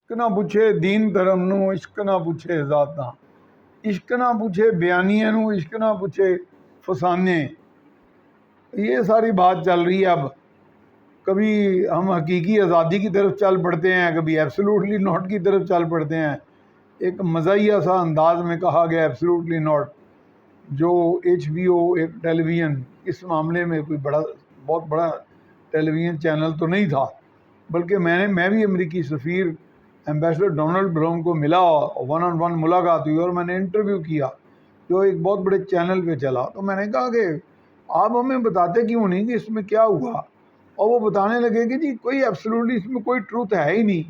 عشق نہ پوچھے دین دھرم نو، عشق نہ پوچھے ذاتاں، عشق نہ پوچھے بیانیے نو، عشق نہ پوچھے فسانے۔ یہ ساری بات چل رہی ہے۔ اب کبھی ہم حقیقی آزادی کی طرف چل پڑتے ہیں، کبھی ایبسولوٹلی ناٹ کی طرف چل پڑتے ہیں۔ ایک مزاحیہ سا انداز میں کہا گیا ایبسولوٹلی ناٹ، جو ایچ بی او ایک ٹیلی ویژن اس معاملے میں کوئی بہت بڑا ٹیلی ویژن چینل تو نہیں تھا، بلکہ میں بھی امریکی سفیر ایمبیسڈر ڈونلڈ بروم کو ملا، ون آن ون ملاقات ہوئی اور میں نے انٹرویو کیا جو ایک بہت بڑے چینل پہ چلا۔ تو میں نے کہا کہ آپ ہمیں بتاتے کیوں نہیں کہ اس میں کیا ہوا؟ اور وہ بتانے لگے کہ جی کوئی ایبسولوٹلی اس میں کوئی ٹروتھ ہے ہی نہیں،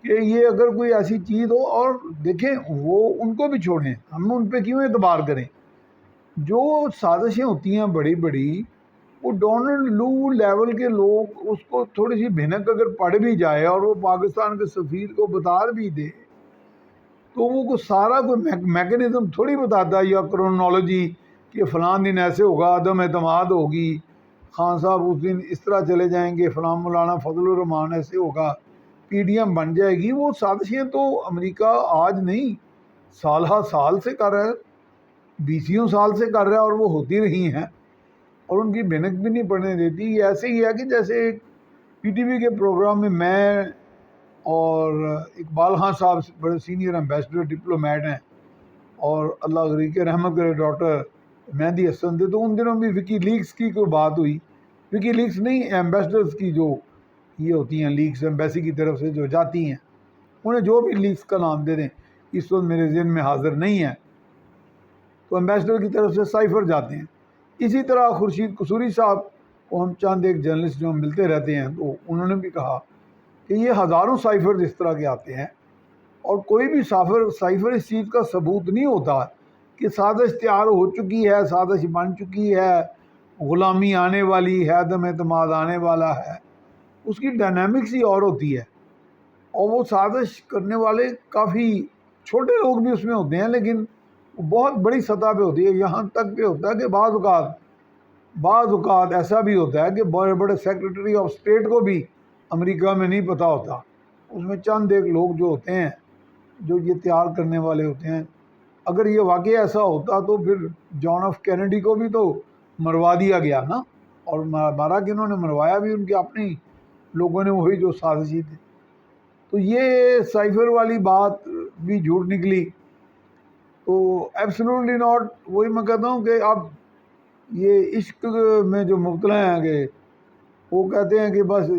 کہ یہ اگر کوئی ایسی چیز ہو، اور دیکھیں وہ ان کو بھی چھوڑیں، ہم ان پہ کیوں اعتبار کریں؟ جو سازشیں ہوتی ہیں بڑی بڑی، وہ ڈونلڈ لو لیول کے لوگ اس کو تھوڑی سی بھنک اگر پڑھ بھی جائے اور وہ پاکستان کے سفیر کو بتا بھی دے، تو وہ سارا کوئی میکنزم تھوڑی بتاتا ہے یا کرونالوجی کہ فلاں دن ایسے ہوگا، عدم اعتماد ہوگی، خان صاحب اس دن اس طرح چلے جائیں گے، فلاں مولانا فضل الرحمان ایسے ہوگا، پی ڈی ایم بن جائے گی۔ وہ سازشیں تو امریکہ آج نہیں، سال ہا سال سے کر رہا ہے، بیسیوں سال سے کر رہا ہے، اور وہ ہوتی رہی ہیں اور ان کی بھنک بھی نہیں پڑنے دیتی۔ یہ ایسے ہی ہے کہ جیسے ایک پی ٹی وی کے پروگرام میں اور اقبال خان صاحب بڑے سینئر ایمبیسڈر ڈپلومیٹ ہیں، اور اللہ غریق رحمت کرے ڈاکٹر مہدی حسن تھے، تو ان دنوں بھی وکی لیکس کی کوئی بات ہوئی، وکی لیکس نہیں، ایمبیسڈرز کی جو یہ ہوتی ہیں لیکس ایمبیسی کی طرف سے جو جاتی ہیں، انہیں جو بھی لیکس کا نام دے دیں، اس وقت میرے ذہن میں حاضر نہیں ہے، تو ایمبیسڈر کی طرف سے سائفر جاتے ہیں۔ اسی طرح خورشید قصوری صاحب کو ہم چند ایک جرنلسٹ جو ہم ملتے رہتے ہیں، تو انہوں نے بھی کہا کہ یہ ہزاروں سائفر اس طرح کے آتے ہیں، اور کوئی بھی سائفر اس چیز کا ثبوت نہیں ہوتا کہ سازش تیار ہو چکی ہے، سازش بن چکی ہے، غلامی آنے والی ہے، عدم اعتماد آنے والا ہے۔ اس کی ڈائنامکس ہی اور ہوتی ہے، اور وہ سازش کرنے والے کافی چھوٹے لوگ بھی اس میں ہوتے ہیں، لیکن وہ بہت بڑی سطح پہ ہوتی ہے۔ یہاں تک کہ ہوتا ہے کہ بعض اوقات ایسا بھی ہوتا ہے کہ بڑے بڑے سیکرٹری آف اسٹیٹ کو بھی امریکہ میں نہیں پتہ ہوتا، اس میں چند ایک لوگ جو ہوتے ہیں جو یہ تیار کرنے والے ہوتے ہیں۔ اگر یہ واقعی ایسا ہوتا تو پھر جان ایف کینیڈی کو بھی تو مروا دیا گیا نا، اور مارا کہ انہوں نے مروایا بھی ان کے اپنے لوگوں نے، وہی جو سازشی تھے۔ تو یہ سائفر والی بات بھی جھوٹ نکلی۔ تو ایبسولوٹلی ناٹ، وہی میں کہتا ہوں کہ اب یہ عشق میں جو مبتلا ہیں کہ وہ کہتے ہیں کہ بس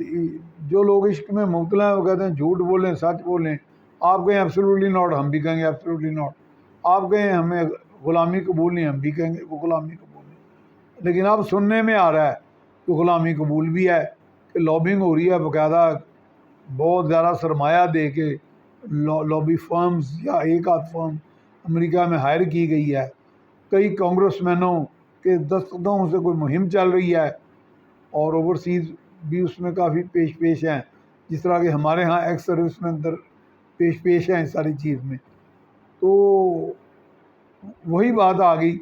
جو لوگ عشق میں مبتلا ہیں وہ کہتے ہیں جھوٹ بولیں سچ بولیں، آپ کہیں ایبسولوٹلی ناٹ ہم بھی کہیں گے ایبسولوٹلی ناٹ، آپ کہیں ہمیں غلامی قبول نہیں ہم بھی کہیں گے وہ غلامی قبول نہیں۔ لیکن اب سننے میں آ رہا ہے کہ غلامی قبول بھی ہے، کہ لابنگ ہو رہی ہے باقاعدہ، بہت زیادہ سرمایہ دے کے لابی فرمز یا ایک آدھ فرم امریکہ میں ہائر کی گئی ہے، کئی کانگریس مینوں کے دستخطوں سے کوئی مہم چل رہی ہے، اور اوورسیز بھی اس میں کافی پیش ہیں، جس طرح کہ ہمارے ہاں ایکس سروس میں اندر پیش ہیں اس ساری چیز میں۔ تو وہی بات آ گئی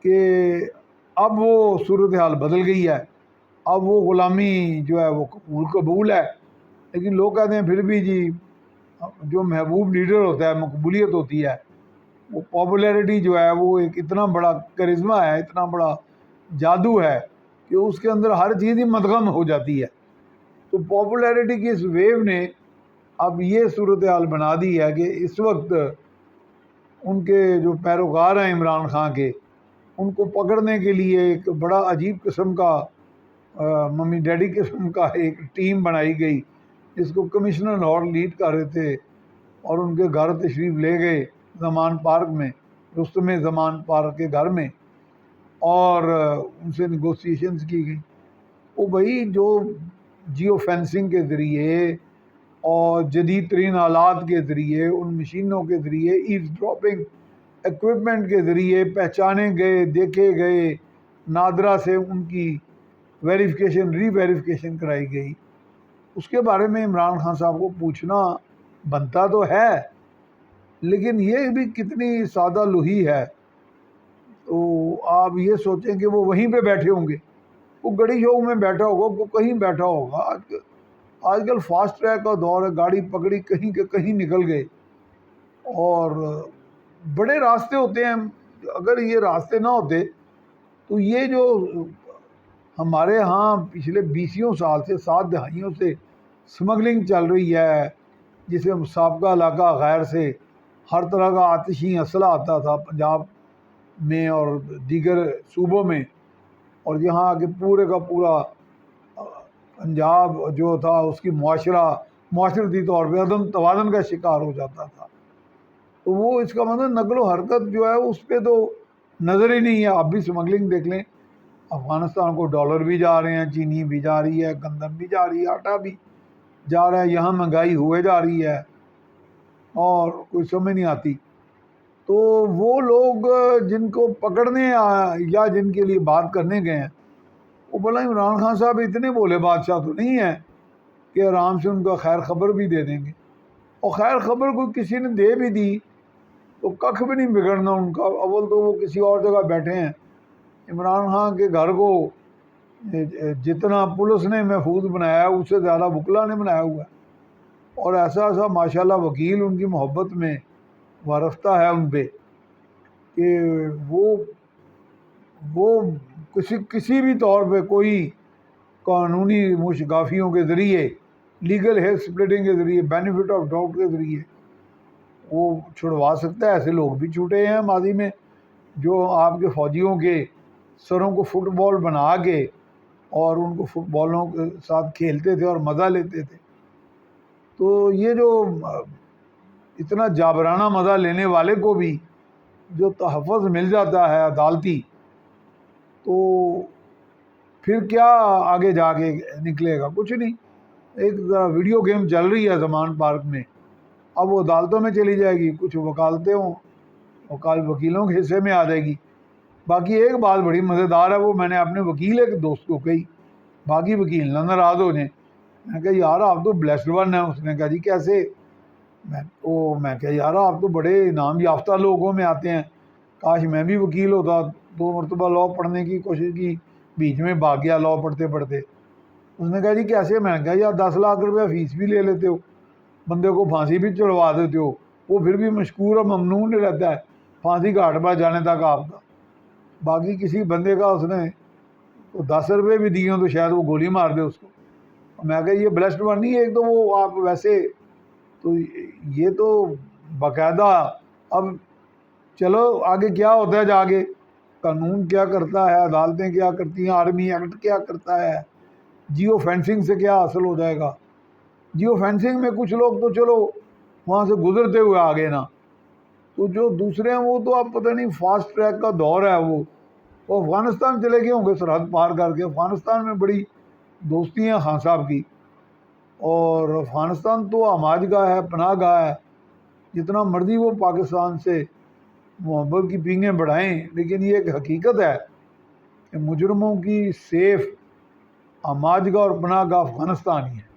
کہ اب وہ صورتحال بدل گئی ہے، اب وہ غلامی جو ہے وہ قبول ہے، لیکن لوگ کہتے ہیں پھر بھی جی جو محبوب لیڈر ہوتا ہے، مقبولیت ہوتی ہے، وہ پاپولیرٹی جو ہے وہ ایک اتنا بڑا کرزمہ ہے، اتنا بڑا جادو ہے کہ اس کے اندر ہر چیز ہی مدغم ہو جاتی ہے۔ تو پاپولیرٹی کی اس ویو نے اب یہ صورتحال بنا دی ہے کہ اس وقت ان کے جو پیروکار ہیں عمران خان کے، ان کو پکڑنے کے لیے ایک بڑا عجیب قسم کا ممی ڈیڈی قسم کا ایک ٹیم بنائی گئی، جس کو کمشنر لاہور لیڈ کر رہے تھے، اور ان کے گھر تشریف لے گئے زمان پارک میں، رستم زمان پارک کے گھر میں، اور ان سے نیگوسیشنز کی گئی۔ وہ بھائی جو جیو فینسنگ کے ذریعے اور جدید ترین آلات کے ذریعے، ان مشینوں کے ذریعے، ایوز ڈراپنگ ایکوپمنٹ کے ذریعے پہچانے گئے، دیکھے گئے، نادرا سے ان کی ویریفیکیشن ری ویریفیکیشن کرائی گئی، اس کے بارے میں عمران خان صاحب کو پوچھنا بنتا تو ہے، لیکن یہ بھی کتنی سادہ لوہی ہے۔ تو آپ یہ سوچیں کہ وہ وہیں پہ بیٹھے ہوں گے، وہ گڑی شوق میں بیٹھا ہوگا، وہ کہیں بیٹھا ہوگا، آج کل فاسٹ ٹریک کا دور ہے، گاڑی پکڑی کہیں کے کہیں نکل گئے، اور بڑے راستے ہوتے ہیں. اگر یہ راستے نہ ہوتے تو یہ جو ہمارے ہاں پچھلے 20 سال سے 7 دہائیوں سے سمگلنگ چل رہی ہے، جسے سابقہ علاقہ غیر سے ہر طرح کا آتشی اسلحہ آتا تھا پنجاب میں اور دیگر صوبوں میں، اور یہاں آگے پورے کا پورا پنجاب جو تھا اس کی معاشرتی طور پہ عدم توازن کا شکار ہو جاتا تھا. تو وہ اس کا مطلب نقل و حرکت جو ہے اس پہ تو نظر ہی نہیں ہے. آپ بھی سمگلنگ دیکھ لیں، افغانستان کو ڈالر بھی جا رہے ہیں، چینی بھی جا رہی ہے، گندم بھی جا رہی ہے، آٹا بھی جا رہا ہے، یہاں مہنگائی ہوئے جا رہی ہے اور کوئی سمجھ نہیں آتی. تو وہ لوگ جن کو پکڑنے یا جن کے لیے بات کرنے گئے ہیں، وہ بولا عمران خان صاحب اتنے بولے بادشاہ تو نہیں ہیں کہ آرام سے ان کا خیر خبر بھی دے دیں گے. اور خیر خبر کوئی کسی نے دے بھی دی تو ککھ بھی نہیں بگڑنا ان کا. اول تو وہ کسی اور جگہ بیٹھے ہیں. عمران خان کے گھر کو جتنا پولیس نے محفوظ بنایا ہے اس سے زیادہ وکلا نے بنایا ہوا ہے، اور ایسا ایسا ماشاءاللہ وکیل ان کی محبت میں وارفتہ ہے ان پہ کہ وہ کسی بھی طور پہ کوئی قانونی مشگافیوں کے ذریعے، لیگل ہیئر سپلٹنگ کے ذریعے، بینیفٹ آف ڈاؤٹ کے ذریعے وہ چھڑوا سکتا ہے. ایسے لوگ بھی چھوٹے ہیں ماضی میں، جو آپ کے فوجیوں کے سروں کو فٹ بال بنا کے اور ان کو فٹ بالوں کے ساتھ کھیلتے تھے اور مزہ لیتے تھے. تو یہ جو اتنا جابرانہ مزہ لینے والے کو بھی جو تحفظ مل جاتا ہے عدالتی، تو پھر کیا آگے جا کے نکلے گا؟ کچھ نہیں. ایک ویڈیو گیم چل رہی ہے زمان پارک میں، اب وہ عدالتوں میں چلی جائے گی، کچھ وکالتیں وکیلوں کے حصے میں آ جائے گی. باقی ایک بات بڑی مزیدار ہے، وہ میں نے اپنے وکیل ایک دوست کو کہی، باقی وکیل نہ ناراض ہو جائیں. میں کہا یار آپ تو بلیسڈ ون ہیں. اس نے کہا جی کیسے؟ میں کہا یار آپ تو بڑے نام یافتہ لوگوں میں آتے ہیں، کاش میں بھی وکیل ہوتا. 2 مرتبہ لاء پڑھنے کی کوشش کی، بیچ میں بھاگ گیا لاء پڑھتے پڑھتے. اس نے کہا جی کیسے؟ میں نے کہا یار 10 لاکھ روپیہ فیس بھی لے لیتے ہو، بندے کو پھانسی بھی چڑھوا دیتے ہو، وہ پھر بھی مشکور اور ممنون رہتا ہے پھانسی گھاٹ پر جانے تک آپ کا. باقی کسی بندے کا اس نے 10 روپے بھی دیے ہوں تو شاید وہ گولی مار دے اس کو. میں کہا یہ بلیسڈ ون نہیں ہے. ایک تو وہ آپ ویسے تو یہ تو باقاعدہ. اب چلو آگے کیا ہوتا ہے، جا کے قانون کیا کرتا ہے، عدالتیں کیا کرتی ہیں، آرمی ایکٹ کیا کرتا ہے، جیو فینسنگ سے کیا حاصل ہو جائے گا. جیو فینسنگ میں کچھ لوگ تو چلو وہاں سے گزرتے ہوئے آگے نا، تو جو دوسرے ہیں وہ تو آپ پتہ نہیں فاسٹ ٹریک کا دور ہے. وہ افغانستان چلے گئے ہوں گے سرحد پار کر کے. افغانستان میں بڑی دوستی ہیں خان صاحب کی، اور افغانستان تو آماج گاہ ہے، پناہ گاہ ہے. جتنا مرضی وہ پاکستان سے محبت کی پینگیں بڑھائیں، لیکن یہ ایک حقیقت ہے کہ مجرموں کی سیف آماج گاہ اور پناہ گاہ افغانستان ہی ہے.